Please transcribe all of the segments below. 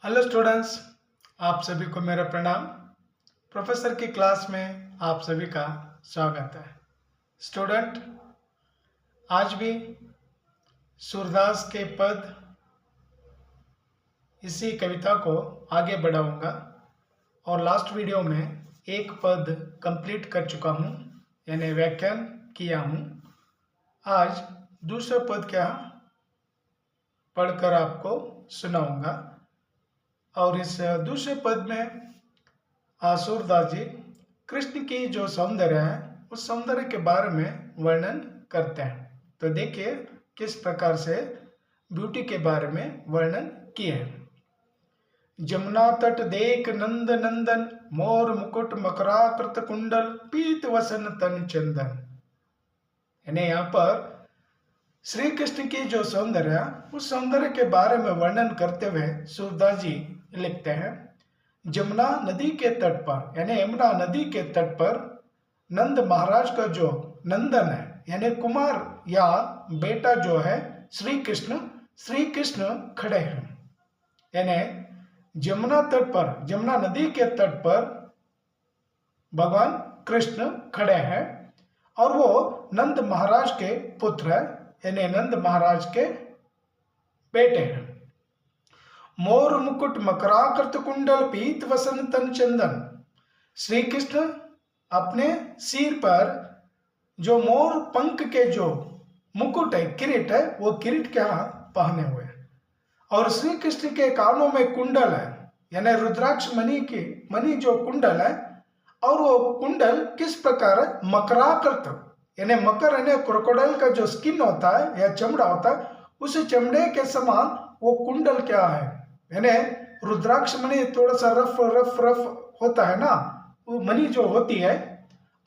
Hello students, आप सभी को मेरा प्रणाम। प्रोफेसर की क्लास में आप सभी का स्वागत है। स्टूडेंट, आज भी सूरदास के पद इसी कविता को आगे बढ़ाऊंगा और लास्ट वीडियो में एक पद कंप्लीट कर चुका हूं, यानी व्याख्यान किया हूं। आज दूसरा पद क्या पढ़कर आपको सुनाऊंगा और इस दूसरे पद में सूरदास जी कृष्ण की जो सौंदर्य है उस सौंदर्य के बारे में वर्णन करते हैं। तो देखिए किस प्रकार से ब्यूटी के बारे में वर्णन किए हैं। जमुना तट देख नंद नंदन, मोर मुकुट मकराकृत कुंडल, पीत वसन तन चंदन। यानी यहाँ पर श्री कृष्ण की जो सौंदर्य है उस सौंदर्य के बारे में वर्णन करते हुए सूरदास जी लिखते हैं, जमुना नदी के तट पर यानी यमुना नदी के तट पर नंद महाराज का जो नंदन है यानी कुमार या बेटा जो है श्री कृष्ण खड़े हैं। यानी जमुना तट पर, जमुना नदी के तट पर भगवान कृष्ण खड़े हैं और वो नंद महाराज के पुत्र है यानी नंद महाराज के बेटे हैं। मोर मुकुट मकराकृत कुंडल, पीत वसन तन चंदन। श्री कृष्ण अपने सिर पर जो मोर पंख के जो मुकुट है, किरीट है, वो किरीट क्या पहने हुए और श्री कृष्ण के कानों में कुंडल है यानी रुद्राक्ष मणि जो कुंडल है और वो कुंडल किस प्रकार है, मकराकृत यानी मकर यानी क्रोकोडाइल का जो स्किन होता है या चमड़ा होता है, उस चमड़े के समान वो कुंडल क्या है यानी रुद्राक्ष मणि थोड़ा सा रफ रफ रफ होता है ना, वो मणि जो होती है,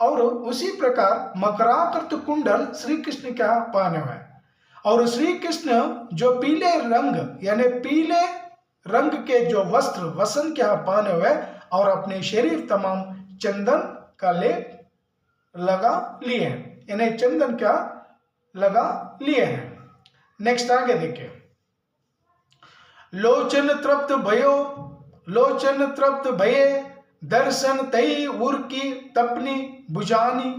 और उसी प्रकार मकराकृत कुंडल श्री कृष्ण क्या पहने हुए और श्री कृष्ण जो पीले रंग यानी पीले रंग के जो वस्त्र वसन क्या पहने हुए और अपने शरीर तमाम चंदन का लेप लगा लिए हैं यानी चंदन क्या लगा लिए हैं। नेक्स्ट आगे देखिए, लोचन तृप्त भये, दर्शन तई उर की तपनी बुझानी।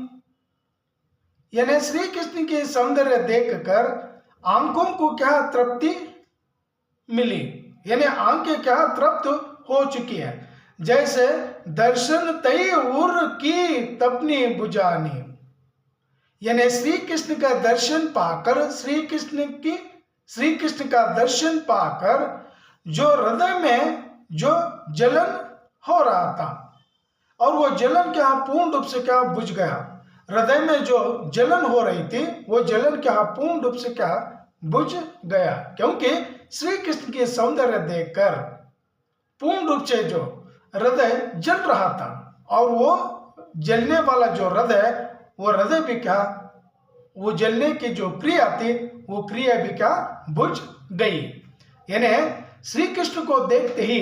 यानी श्री कृष्ण के सौंदर्य देखकर आंखों को क्या तृप्ति मिली यानी आंखें क्या तृप्त हो चुकी है, जैसे दर्शन तई उर की तपनी बुझानी। यानी श्री कृष्ण का दर्शन पाकर श्री कृष्ण का दर्शन पाकर जो हृदय में जो जलन हो रहा था और वो जलन क्या पूर्ण रूप से क्या बुझ गया। हृदय में जो जलन हो रही थी वो जलन क्या पूर्ण रूप से क्या बुझ गया, क्योंकि श्री कृष्ण के सौंदर्य देखकर पूर्ण रूप से जो हृदय जल रहा था और वो जलने वाला जो हृदय वो हृदय भी क्या वो जलने की जो क्रिया थी वो क्रिया भी क्या बुझ गई। यानी श्री कृष्ण को देखते ही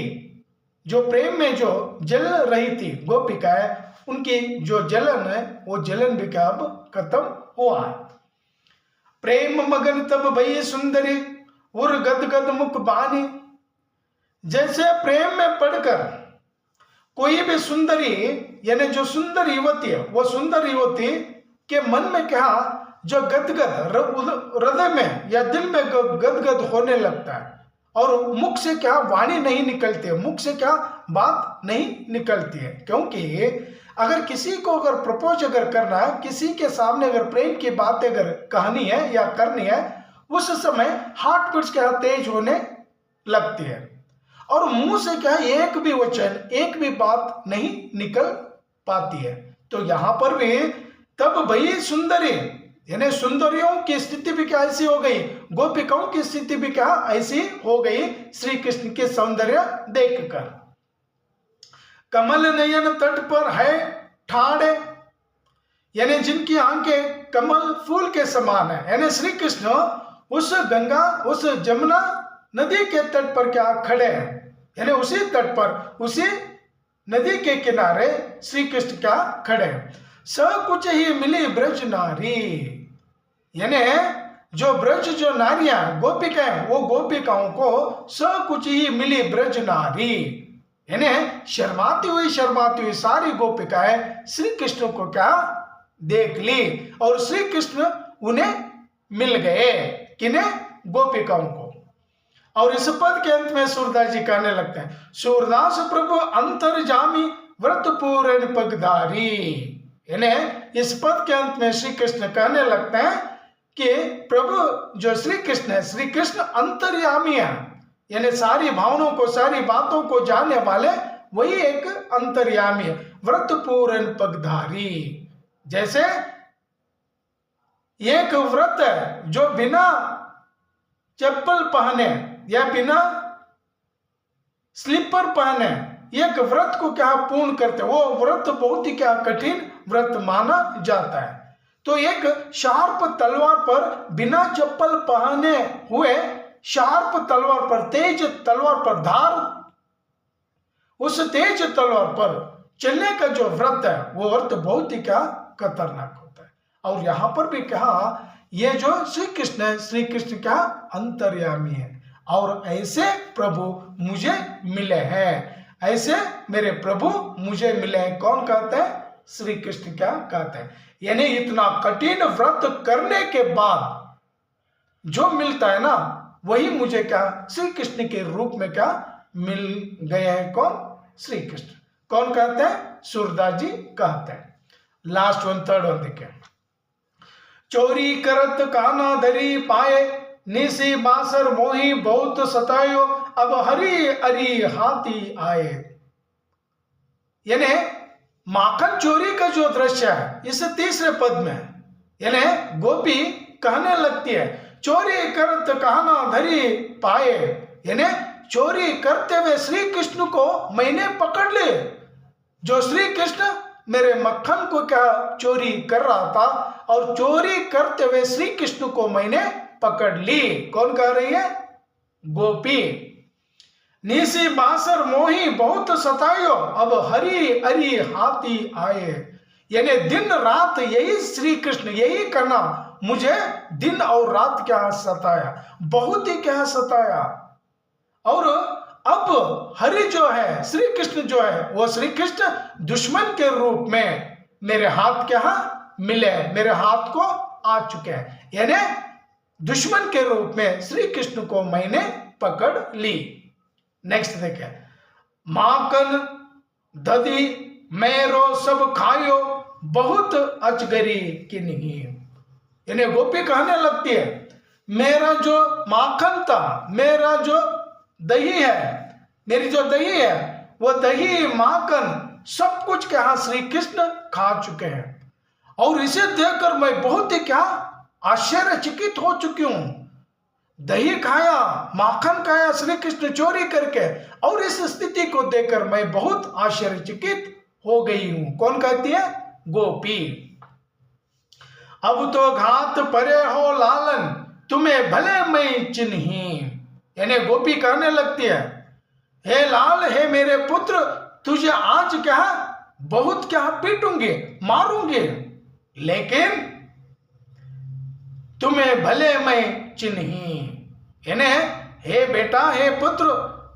जो प्रेम में जो जल रही थी गोपिकाएं, उनकी जो जलन है वो जलन भी क्या अब खत्म हुआ। प्रेम मगन तब भई सुंदरी, उर गद गद मुख बानी। जैसे प्रेम में पड़कर कोई भी सुंदरी यानी जो सुंदर युवती है वो सुंदर युवती के मन में क्या जो गदगद हृदय में या दिल में गदगद होने लगता है और मुख से क्या वाणी नहीं निकलती है, मुख से क्या बात नहीं निकलती है। क्योंकि अगर किसी को अगर प्रपोज अगर करना है, किसी के सामने अगर प्रेम की बात अगर कहनी है या करनी है, उस समय हार्ट बीट्स क्या तेज होने लगती है और मुंह से क्या एक भी वचन एक भी बात नहीं निकल पाती है। तो यहां पर भी तब भई सुंदरी यानी सुंदरियों की स्थिति भी क्या ऐसी हो गई, गोपिकाओं की स्थिति भी क्या ऐसी हो गई श्री कृष्ण के सौंदर्य देखकर। कमल नयन तट पर है ठाड़े, यानी जिनकी आंखें कमल फूल के समान है, यानी श्री कृष्ण उस जमुना नदी के तट पर क्या खड़े हैं, यानी उसी तट पर उसी नदी के किनारे श्री कृष्ण क्या खड़े हैं। स कुछ ही मिली ब्रज नारी, यानी जो ब्रज जो नारियां गोपिकाएं, वो गोपिकाओं को सब कुछ ही मिली ब्रज नारी, यानी शर्माती हुई सारी गोपिकाएं श्री कृष्ण को क्या देख ली और श्री कृष्ण उन्हें मिल गए, किन्हें? गोपिकाओं को। और इस पद के अंत में सूरदास जी कहने लगते हैं, सूरदास प्रभु अंतर्जामी व्रत पूर्ण पगधारी, यानी इस पद के अंत में श्री कृष्ण कहने लगते हैं कि प्रभु जो श्री कृष्ण है, श्री कृष्ण अंतर्यामी है, यानी सारी भावनाओं को, सारी बातों को जानने वाले, वही एक अंतर्यामी है। व्रत पूर्ण पगधारी, जैसे एक व्रत है जो बिना चप्पल पहने या बिना स्लीपर पहने एक व्रत को क्या पूर्ण करते, वो व्रत बहुत ही क्या कठिन व्रत माना जाता है। तो एक शार्प तलवार पर बिना चप्पल पहने हुए, शार्प तलवार पर, तेज तलवार पर धार, उस तेज तलवार पर चलने का जो व्रत है, वो व्रत बहुत ही क्या खतरनाक होता है। और यहां पर भी कहा, ये जो श्री कृष्ण है, श्री कृष्ण क्या अंतर्यामी है, और ऐसे प्रभु मुझे मिले हैं, ऐसे मेरे प्रभु मुझे मिले हैं। कौन कहते हैं? श्री कृष्ण क्या कहते हैं, यानी इतना कठिन व्रत करने के बाद जो मिलता है ना, वही मुझे क्या श्री कृष्ण के रूप में क्या मिल गए हैं। कौन? श्री कृष्ण। कौन कहते हैं? सूरदास जी कहते हैं। लास्ट वन, थर्ड वन देखें। चोरी करत काना धरी पाए, निसी बासर मोही बहुत सतायो, अब हरी हरी हाथी आए। यानी माखन चोरी का जो दृश्य है इस तीसरे पद में, यानी गोपी कहने लगती है, चोरी करत काना धरी पाए, यानी चोरी करते हुए श्री कृष्ण को मैंने पकड़ ले। जो श्री कृष्ण मेरे मक्खन को क्या चोरी कर रहा था, और चोरी करते हुए श्री कृष्ण को मैंने पकड़ ली। कौन कह रही है? गोपी। निसी बासर मोही बहुत सतायो, अब हरी हरी हाथी आए, यानी दिन रात यही श्री कृष्ण, यही करना मुझे दिन और रात क्या सताया, बहुत ही क्या सताया। और अब हरि जो है, श्री कृष्ण जो है, वो श्री कृष्ण दुश्मन के रूप में मेरे हाथ क्या मिले, मेरे हाथ को आ चुके हैं, यानी दुश्मन के रूप में श्री कृष्ण को मैंने पकड़ ली। नेक्स्ट देखें, माकन दधी मेरो सब खायो, बहुत अचगरी की नहीं, यानी गोपी कहने लगती है, मेरा जो माखन था, मेरा जो दही है, मेरी जो दही है, वो दही माखन सब कुछ क्या श्री कृष्ण खा चुके हैं। और इसे देखकर मैं बहुत ही क्या आश्चर्यचकित हो चुकी हूं। दही खाया, माखन खाया श्री कृष्ण चोरी करके, और इस स्थिति को देखकर मैं बहुत आश्चर्यचकित हो गई हूं। कौन कहती है? गोपी। अब तो घात परे हो लालन, तुम्हें भले मैं चिन्ही, यानी गोपी कहने लगती है, हे लाल, हे मेरे पुत्र, तुझे आज क्या बहुत क्या पीटूंगी, मारूंगी, लेकिन तुम्हें भले मैं चिन्ही, यानी हे बेटा, हे पुत्र,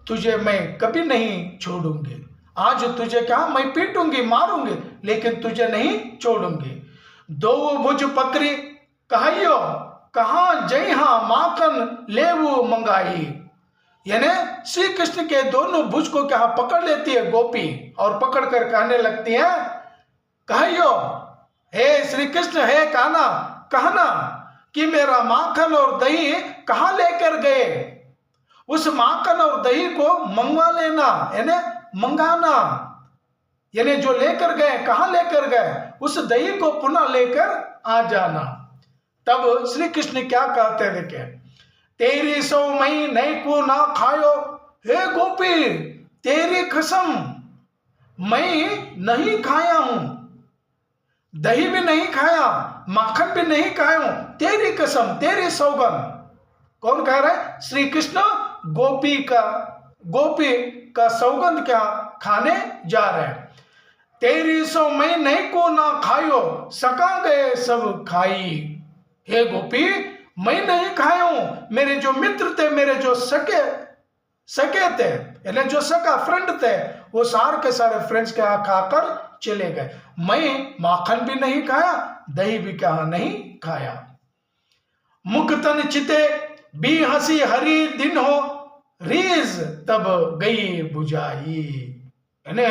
तुझे मैं कभी नहीं छोड़ूंगी। आज तुझे क्या मैं पीटूंगी, मारूंगी, लेकिन तुझे नहीं छोड़ूंगी। दो भुज पकड़ी कहियो, कहां जइहा माखन लेवू मंगाई, यानी श्री कृष्ण के दोनों भुज को क्या पकड़ लेती है गोपी, और पकड़ कर कहने लगती है, कहियो, हे श्री कृष्ण, हे काना, कहना कि मेरा माखन और दही कहां लेकर गए, उस माखन और दही को मंगवा लेना, यानी मंगाना, यानी जो लेकर गए, कहां लेकर गए, उस दही को पुनः लेकर आ जाना। तब श्री कृष्ण क्या कहते देखे, तेरी सौ मई नहीं को ना खायो, हे गोपी, तेरी कसम मैं नहीं खाया हूं, दही भी नहीं खाया, माखन भी नहीं खाया हूं, तेरी कसम, तेरी सौगंध। कौन कह रहा है? श्री कृष्ण गोपी का सौगंध क्या खाने जा रहे हैं। तेरी सो मैं नहीं को ना खायो, सका गए सब खाई, हे गोपी, मैं नहीं खाया हूं, मेरे जो मित्र थे, मेरे जो सके थे, यानी जो सका फ्रेंड थे, वो सारे के सारे फ्रेंड्स के यहाँ खाकर चले गए। मैं माखन भी नहीं खाया, दही भी क्या नहीं खाया। मुख तन चिते भी हंसी हरी दिन हो, रीज तब गई बुझाई। यानी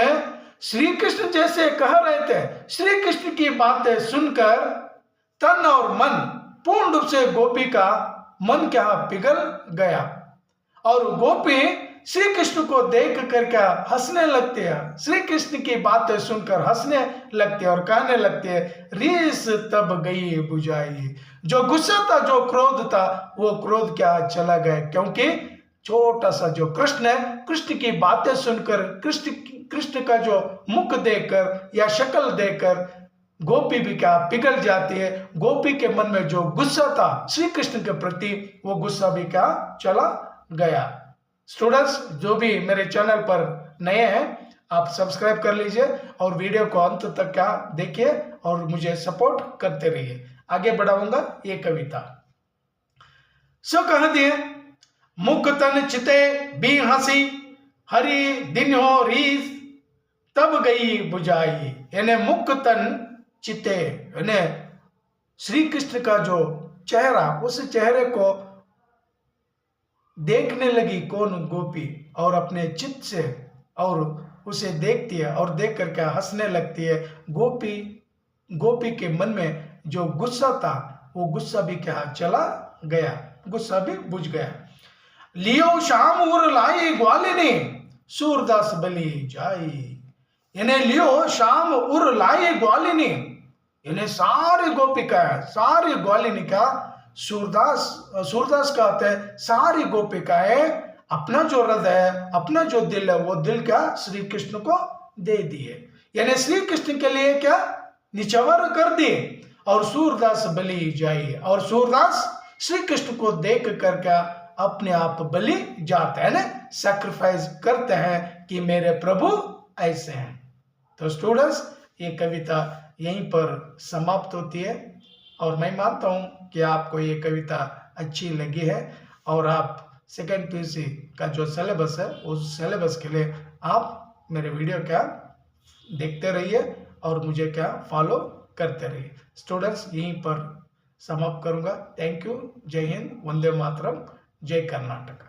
श्री कृष्ण जैसे कह रहे थे, श्री कृष्ण की बातें सुनकर तन और मन पूर्ण रूप से गोपी का मन क्या पिघल गया, और गोपी श्री कृष्ण को देख कर क्या हंसने लगते हैं, श्री कृष्ण की बातें सुनकर हंसने लगते हैं और कहने लगते हैं, रीस तब गई बुझाई। जो गुस्सा था, जो क्रोध था, वो क्रोध क्या चला गया, क्योंकि छोटा सा जो कृष्ण है, कृष्ण की बातें सुनकर, कृष्ण का जो मुख देखकर या शक्ल देखकर गोपी भी क्या पिघल जाती है। गोपी के मन में जो गुस्सा था श्री कृष्ण के प्रति, वो गुस्सा भी क्या चला गया। स्टूडेंट्स, जो भी मेरे चैनल पर नए हैं, आप सब्सक्राइब कर लीजिए और वीडियो को अंत तक क्या देखिए और मुझे सपोर्ट करते रहिए। आगे बढ़ाऊंगा ये कविता। सो कह दिए, मुख तन चिते भी हंसी हरी दिन हो रीस तब गई बुझाई। यानी मुख तन चिते, यानी श्री कृष्ण का जो चेहरा, उस चेहरे को देखने लगी कौन गोपी, और अपने चित्त से और उसे देखती है और देख कर क्या हंसने लगती है। गोपी के मन में जो गुस्सा था, वो गुस्सा भी क्या चला गया, गुस्सा भी बुझ गया। लियो शाम उर लाई ग्वालिनी सूरदास बलि जाई। यानी लियो शाम उर लाई ग्वालिनी, यानी सारी गोपिका, सारी ग्वालिनी का सूरदास कहते हैं, सारी गोपिकाएं अपना जो हृदय, अपना जो दिल है, वो दिल क्या श्री कृष्ण को दे दिए, यानी श्री कृष्ण के लिए क्या निछावर कर दिए। और सूरदास बलि जाइए, और सूरदास श्री कृष्ण को देख कर क्या अपने आप बलि जाते हैं, ना सैक्रिफाइस करते हैं कि मेरे प्रभु ऐसे हैं। तो स्टूडेंट्स, ये कविता यहीं पर समाप्त होती है, और मैं मानता हूँ कि आपको ये कविता अच्छी लगी है, और आप सेकेंड पीयूसी का जो सिलेबस है, उस सिलेबस के लिए आप मेरे वीडियो क्या देखते रहिए और मुझे क्या फॉलो करते रहिए। स्टूडेंट्स, यहीं पर समाप्त करूँगा। Thank you. जय हिंद, वंदे मातरम, जय कर्नाटक।